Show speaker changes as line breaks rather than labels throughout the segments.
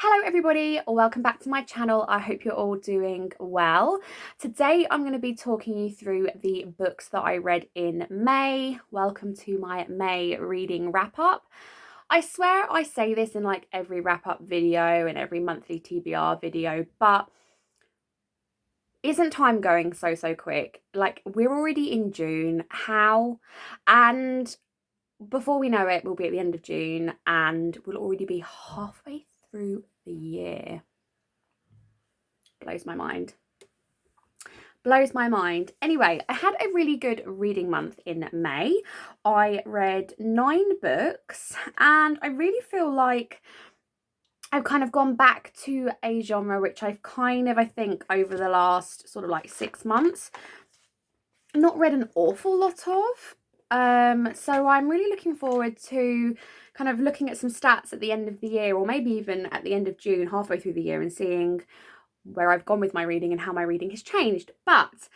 Hello everybody, welcome back to my channel. I hope you're all doing well. Today I'm going to be talking you through the books that I read in May. Welcome to my May reading wrap up. I swear I say this in like every wrap up video and every monthly TBR video, but isn't time going so quick? Like, we're already in June. How? And before we know it, we'll be at the end of June and we'll already be halfway through the year. Blows my mind. Blows my mind. Anyway, I had a really good reading month in May. I read 9 books and I really feel like I've kind of gone back to a genre which I've I think over the last sort of like 6 months not read an awful lot of. So I'm really looking forward to kind of looking at some stats at the end of the year, or maybe even at the end of June, halfway through the year, and seeing where I've gone with my reading and how my reading has changed. But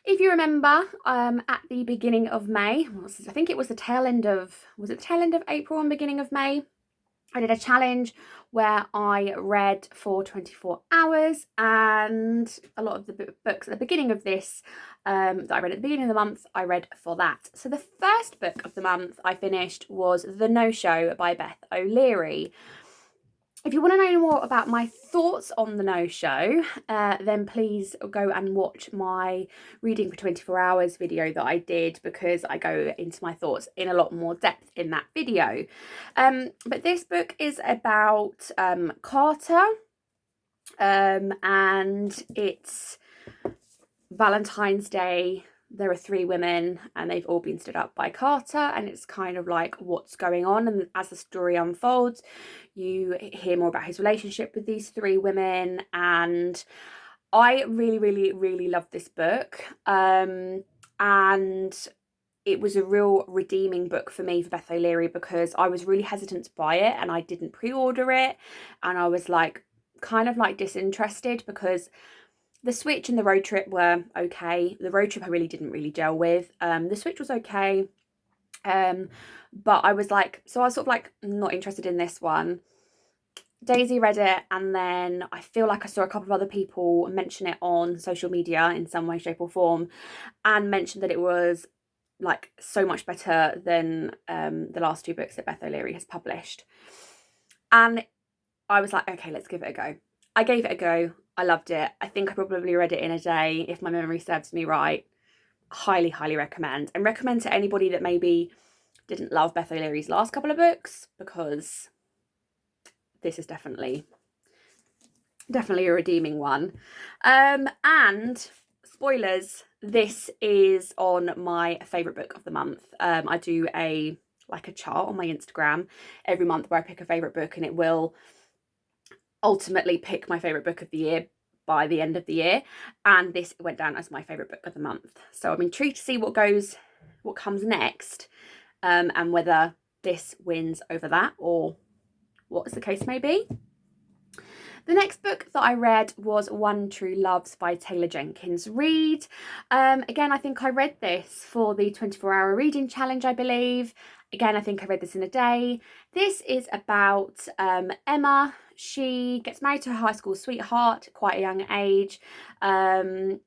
if you remember, at the beginning of May, I think it was the tail end of, was it the tail end of April and beginning of May? I did a challenge where I read for 24 hours, and a lot of the books at the beginning of this that I read at the beginning of the month, I read for that. So the first book of the month I finished was The No-Show by Beth O'Leary. If you want to know more about my thoughts on The No-Show, then please go and watch my reading for 24 hours video that I did, because I go into my thoughts in a lot more depth in that video. But this book is about Carter, and it's Valentine's Day. There are 3 women and they've all been stood up by Carter, and it's kind of like what's going on, and as the story unfolds you hear more about his relationship with these 3 women. And I really loved this book, and it was a real redeeming book for me for Beth O'Leary, because I was really hesitant to buy it and I didn't pre-order it, and I was like kind of like disinterested because the Switch and the road trip were okay. The road trip I didn't gel with. The Switch was okay. But I was like, so I was sort of like not interested in this one. Daisy read it, and then I feel like I saw a couple of other people mention it on social media in some way, shape or form, and mentioned that it was like so much better than the last 2 books that Beth O'Leary has published. And I was like, okay, let's give it a go. I gave it a go. I loved it. I think I probably read it in a day, if my memory serves me right. Highly recommend. And recommend to anybody that maybe didn't love Beth O'Leary's last couple of books, because this is definitely a redeeming one. And spoilers, this is on my favourite book of the month. I do a chart on my Instagram every month where I pick a favourite book, and it will ultimately pick my favourite book of the year by the end of the year, and this went down as my favourite book of the month. So I'm intrigued to see what comes next, and whether this wins over that, or what the case may be. The next book that I read was One True Loves by Taylor Jenkins Reid. Again, I think I read this for the 24-hour reading challenge, I believe. Again, I think I read this in a day. This is about Emma. She gets married to her high school sweetheart at quite a young age, and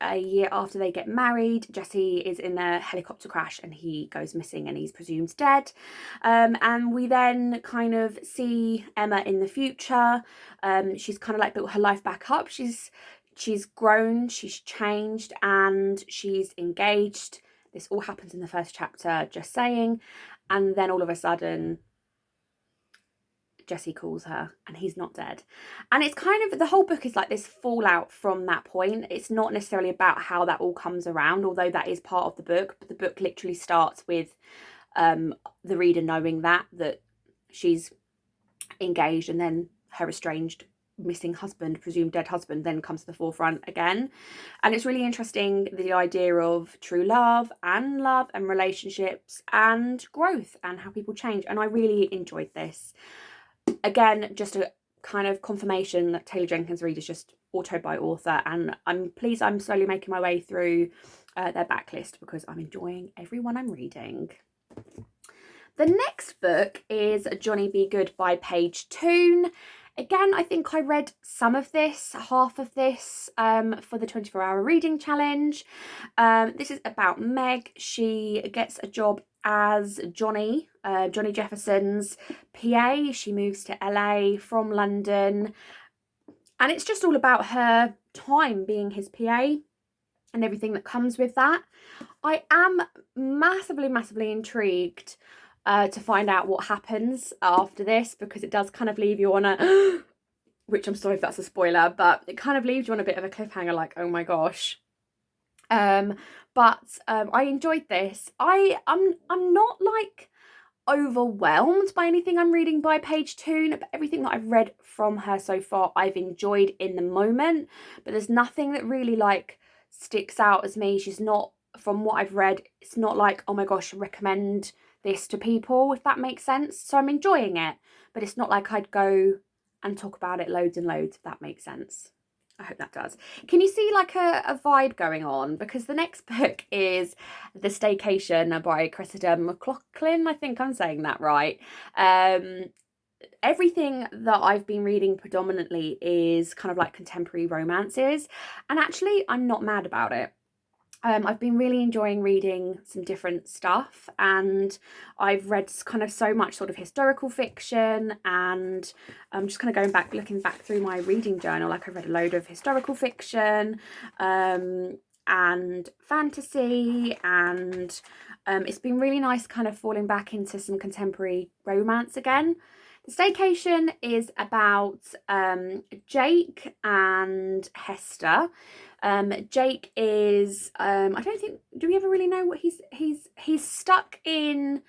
a year after they get married, Jesse is in a helicopter crash and he goes missing and he's presumed dead. And we then kind of see Emma in the future. She's kind of like built her life back up. She's grown, she's changed, and she's engaged. This all happens in the first chapter, just saying. And then all of a sudden, Jesse calls her and he's not dead. And it's kind of, the whole book is like this fallout from that point. It's not necessarily about how that all comes around, although that is part of the book. But the book literally starts with the reader knowing that she's engaged, and then her estranged, missing husband, presumed dead husband, then comes to the forefront again. And it's really interesting, the idea of true love and relationships and growth and how people change. And I really enjoyed this. Again, just a kind of confirmation that Taylor Jenkins Reid is just auto by author, and I'm pleased I'm slowly making my way through their backlist, because I'm enjoying every one I'm reading. The next book is Johnny Be Good by Paige Toon. Again, I think I read some of this, half of this, for the 24-hour reading challenge. This is about Meg. She gets a job as Johnny Jefferson's PA. She moves to LA from London, and it's just all about her time being his PA and everything that comes with that. I am massively intrigued to find out what happens after this, because it does kind of leave you on a which I'm sorry if that's a spoiler, but it kind of leaves you on a bit of a cliffhanger, like, oh my gosh. But I enjoyed this. I'm not like overwhelmed by anything I'm reading by Page Toon, but everything that I've read from her so far I've enjoyed in the moment, but there's nothing that really like sticks out as me. She's not, from what I've read, it's not like, oh my gosh, recommend this to people, if that makes sense. So I'm enjoying it, but it's not like I'd go and talk about it loads and loads, if that makes sense. I hope that does. Can you see like a vibe going on? Because the next book is The Staycation by Cressida McLaughlin. I think I'm saying that right. Everything that I've been reading predominantly is kind of like contemporary romances, and actually I'm not mad about it. I've been really enjoying reading some different stuff, and I've read kind of so much sort of historical fiction, and I'm just kind of going back, looking back through my reading journal. Like, I read a load of historical fiction and fantasy, and it's been really nice kind of falling back into some contemporary romance again. The Staycation is about Jake and Hester. Jake is I don't think, do we ever really know what he's stuck in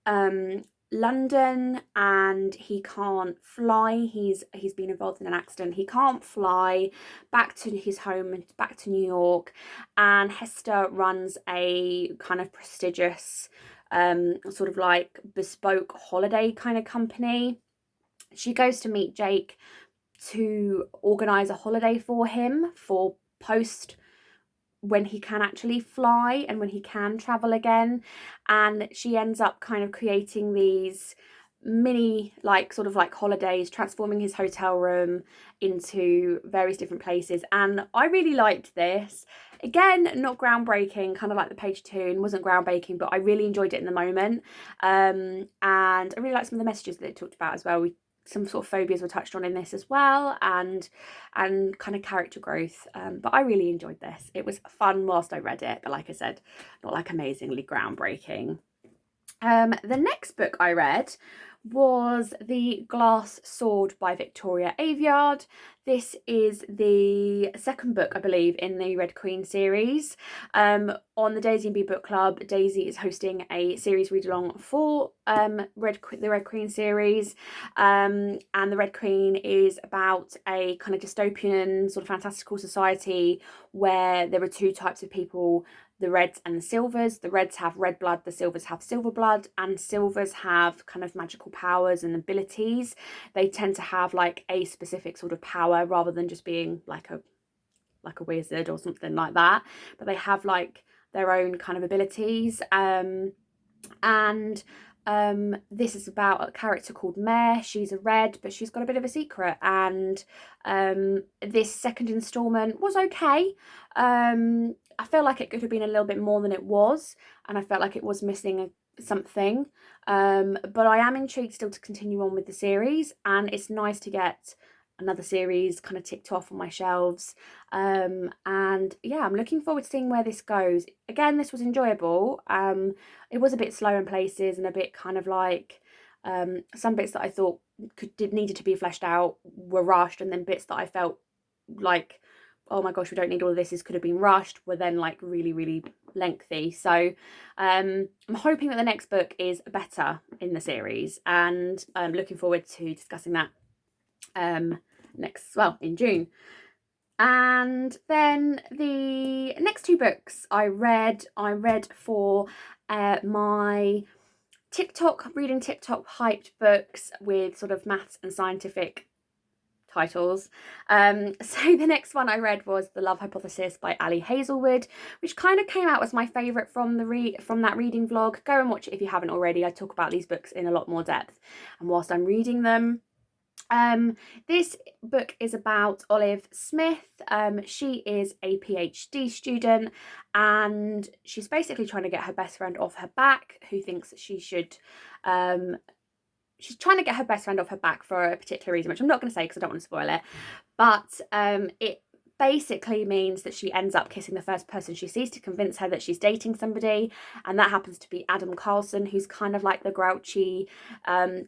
London, and he can't fly. He's been involved in an accident. He can't fly back to his home, back to New York, and Hester runs a kind of prestigious sort of like bespoke holiday kind of company. She goes to meet Jake to organise a holiday for him for post when he can actually fly and when he can travel again, and she ends up kind of creating these mini like sort of like holidays, transforming his hotel room into various different places. And I really liked this. Again, not groundbreaking, kind of like the Page Toon wasn't groundbreaking, but I really enjoyed it in the moment. And I really liked some of the messages that it talked about as well. Some sort of phobias were touched on in this as well, and kind of character growth, but I really enjoyed this. It was fun whilst I read it, but like I said, not like amazingly groundbreaking. The next book I read was The Glass Sword by Victoria Aveyard. This is the second book, I believe, in the Red Queen series. On the Daisy and Bee Book Club, Daisy is hosting a series read-along for the Red Queen series. And the Red Queen is about a kind of dystopian sort of fantastical society where there are two types of people, the Reds and the Silvers. The Reds have red blood, the Silvers have silver blood, and Silvers have kind of magical powers and abilities. They tend to have like a specific sort of power rather than just being like a wizard or something like that, but they have like their own kind of abilities. This is about a character called Mare. She's a red, but she's got a bit of a secret, and this second installment was okay. I feel like it could have been a little bit more than it was, and I felt like it was missing something, but I am intrigued still to continue on with the series, and it's nice to get another series kind of ticked off on my shelves. And yeah, I'm looking forward to seeing where this goes. Again, this was enjoyable. It was a bit slow in places, and a bit kind of like some bits that I thought needed to be fleshed out were rushed, and then bits that I felt like, oh my gosh, we don't need all of this could have been rushed, were then like really lengthy. So I'm hoping that the next book is better in the series, and I'm looking forward to discussing that in June. And then the next two books I read for my reading TikTok hyped books with sort of maths and scientific titles. So the next one I read was The Love Hypothesis by Ali Hazelwood, which kind of came out as my favourite from that reading vlog. Go and watch it if you haven't already. I talk about these books in a lot more depth, and whilst I'm reading them, This book is about Olive Smith. She is a PhD student, and she's basically trying to get her best friend off her back, who thinks that she should she's trying to get her best friend off her back for a particular reason, which I'm not going to say because I don't want to spoil it. But it basically means that she ends up kissing the first person she sees to convince her that she's dating somebody, and that happens to be Adam Carlson, who's kind of like the grouchy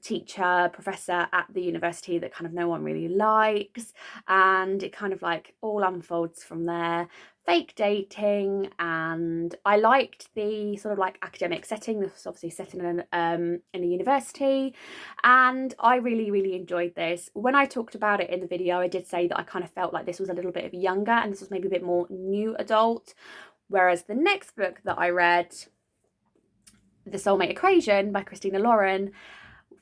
teacher, professor at the university that kind of no one really likes, and it kind of like all unfolds from there. Fake dating, and I liked the sort of like academic setting. This was obviously set in a university, and I really enjoyed this. When I talked about it in the video, I did say that I kind of felt like this was a little bit of younger and this was maybe a bit more new adult, whereas the next book that I read, The Soulmate Equation by Christina Lauren,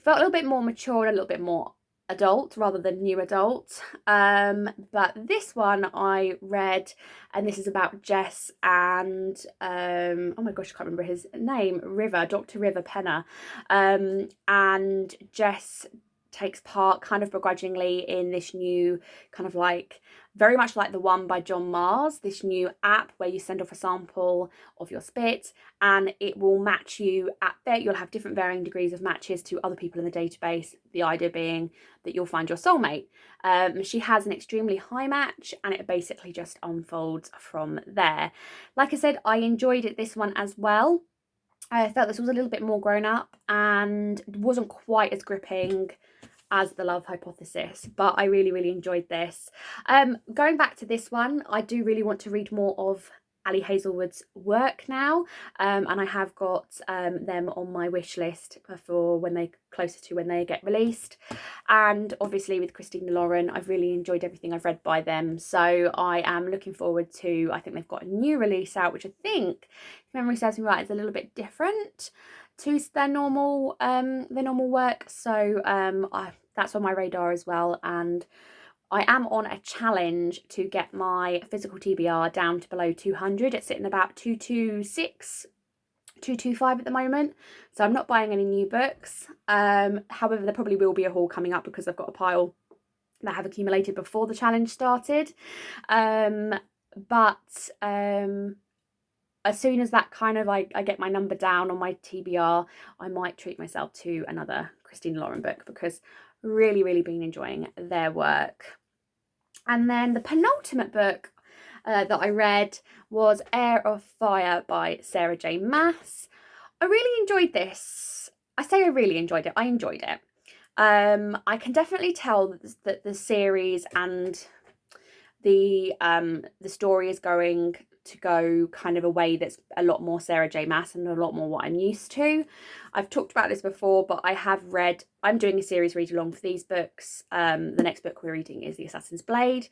felt a little bit more mature and a little bit more adult rather than new adult. But this one I read, and this is about Jess and oh my gosh, I can't remember his name, Dr. River Penner, and Jess takes part kind of begrudgingly in this new kind of like very much like the one by John Mars, this new app where you send off a sample of your spit and it will match you at there. You'll have different varying degrees of matches to other people in the database, the idea being that you'll find your soulmate. She has an extremely high match and it basically just unfolds from there. Like I said, I enjoyed it, this one as well. I felt this was a little bit more grown up and wasn't quite as gripping as The Love Hypothesis, but I really enjoyed this. Going back to this one, I do really want to read more of Ali Hazelwood's work now, and I have got them on my wish list for when they closer to when they get released. And obviously with Christina Lauren, I've really enjoyed everything I've read by them, so I am looking forward to, I think they've got a new release out, which I think, if memory serves me right, is a little bit different to their normal work. So that's on my radar as well, and I am on a challenge to get my physical TBR down to below 200. It's sitting about 226, 225 at the moment, so I'm not buying any new books. However, there probably will be a haul coming up because I've got a pile that have accumulated before the challenge started. But as soon as that kind of I get my number down on my TBR, I might treat myself to another Christina Lauren book because really been enjoying their work. And then the penultimate book that I read was Heir of Fire by Sarah J. Maas. I really enjoyed this. I say I really enjoyed it. I enjoyed it. I can definitely tell that the series and the story is going to go kind of a way that's a lot more Sarah J. Maas and a lot more what I'm used to. I've talked about this before, but I'm doing a series read along for these books. The next book we're reading is The Assassin's Blade.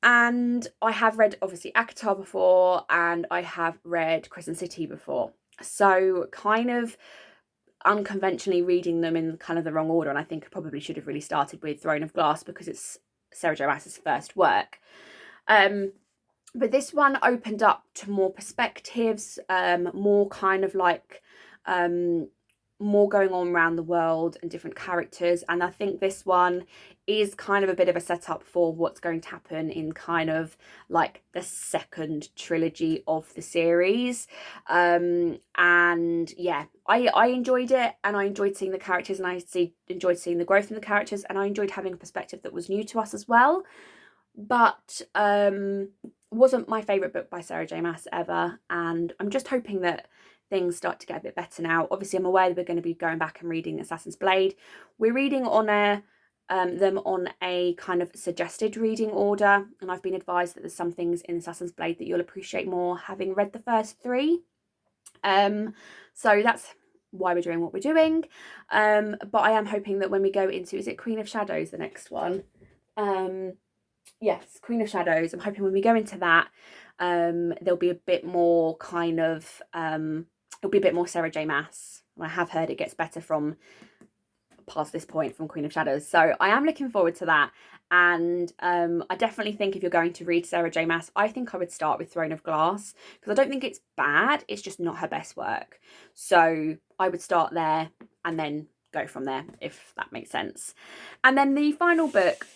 And I have read obviously ACOTAR before, and I have read Crescent City before. So kind of unconventionally reading them in kind of the wrong order, and I think I probably should have really started with Throne of Glass because it's Sarah J. Maas's first work. But this one opened up to more perspectives, more kind of like more going on around the world and different characters. And I think this one is kind of a bit of a setup for what's going to happen in kind of like the second trilogy of the series. And yeah, I enjoyed it, and I enjoyed seeing the characters, and I enjoyed seeing the growth in the characters, and I enjoyed having a perspective that was new to us as well. But wasn't my favourite book by Sarah J. Maas ever, and I'm just hoping that things start to get a bit better now. Obviously, I'm aware that we're going to be going back and reading Assassin's Blade. We're reading on them on a kind of suggested reading order, and I've been advised that there's some things in Assassin's Blade that you'll appreciate more having read the first three. So that's why we're doing what we're doing. But I am hoping that when we go into, is it Queen of Shadows, the next one? Yes, Queen of Shadows. I'm hoping when we go into that, there'll be a bit more kind of, it'll be a bit more Sarah J. Maas. I have heard it gets better from past this point from Queen of Shadows. So I am looking forward to that. And I definitely think if you're going to read Sarah J. Maas, I think I would start with Throne of Glass, because I don't think it's bad. It's just not her best work. So I would start there and then go from there, if that makes sense. And then the final book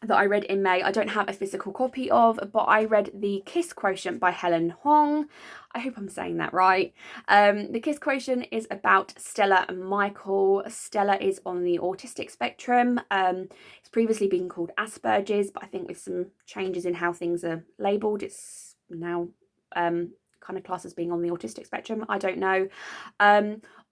that I read in May, I don't have a physical copy of, but I read the Kiss Quotient by Helen Hong. I hope I'm saying that right. The Kiss Quotient is about Stella and Michael. Stella is on the autistic spectrum. It's previously been called Asperger's, but I think with some changes in how things are labelled, it's now kind of classed as being on the autistic spectrum. I don't know.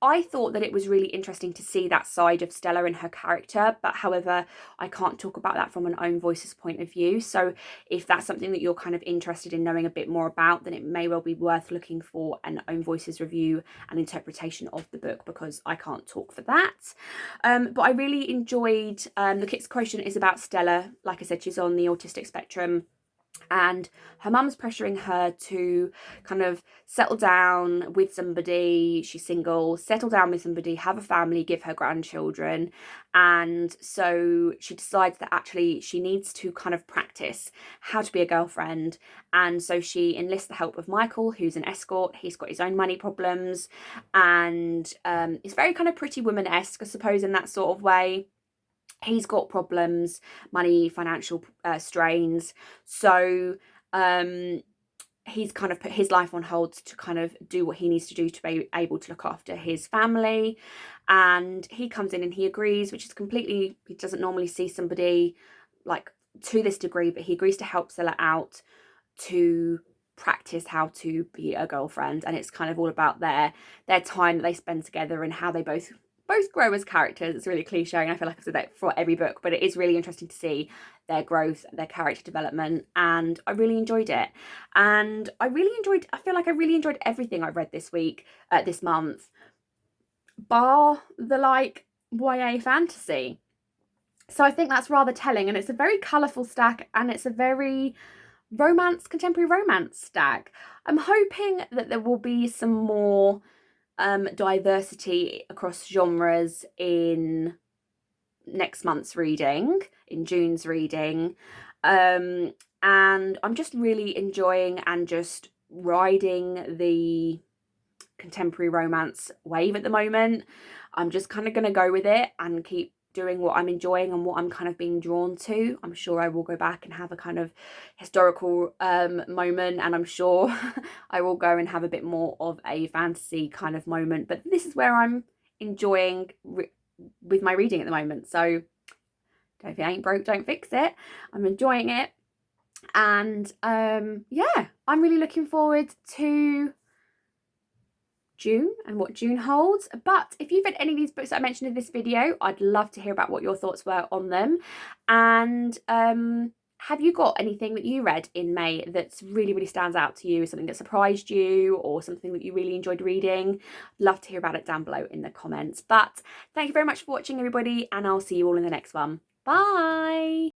I thought that it was really interesting to see that side of Stella and her character, but however, I can't talk about that from an Own Voices point of view. So if that's something that you're kind of interested in knowing a bit more about, then it may well be worth looking for an Own Voices review and interpretation of the book, because I can't talk for that. But I really enjoyed, the Kiss Quotient is about Stella. Like I said, she's on the autistic spectrum, and her mum's pressuring her to kind of settle down with somebody. She's single, settle down with somebody, have a family, give her grandchildren. And so she decides that actually she needs to kind of practice how to be a girlfriend. And so she enlists the help of Michael, who's an escort. He's got his own money problems, and it's very kind of Pretty Woman-esque, I suppose, in that sort of way. He's got problems, money, financial strains. So he's kind of put his life on hold to kind of do what he needs to do to be able to look after his family. And he comes in and he agrees, which is completely, he doesn't normally see somebody like to this degree, but he agrees to help Stella out to practice how to be a girlfriend. And it's kind of all about their time that they spend together and how they both grow as characters. It's really cliche, and I feel like I've said that for every book, but it is really interesting to see their growth, their character development, and I really enjoyed it. And I feel like I really enjoyed everything I read this week, this month, bar the like YA fantasy. So I think that's rather telling, and it's a very colourful stack, and it's a very contemporary romance stack. I'm hoping that there will be some more diversity across genres in next month's reading, in June's reading. And I'm just really enjoying and just riding the contemporary romance wave at the moment. I'm just kind of going to go with it and keep doing what I'm enjoying and what I'm kind of being drawn to. I'm sure I will go back and have a kind of historical moment, and I'm sure I will go and have a bit more of a fantasy kind of moment, but this is where I'm enjoying with my reading at the moment. So if it ain't broke, don't fix it. I'm enjoying it, and yeah, I'm really looking forward to June and what June holds. But if you've read any of these books that I mentioned in this video, I'd love to hear about what your thoughts were on them. And have you got anything that you read in May that's really stands out to you, something that surprised you, or something that you really enjoyed reading? Love to hear about it down below in the comments. But thank you very much for watching, everybody, and I'll see you all in the next one. Bye.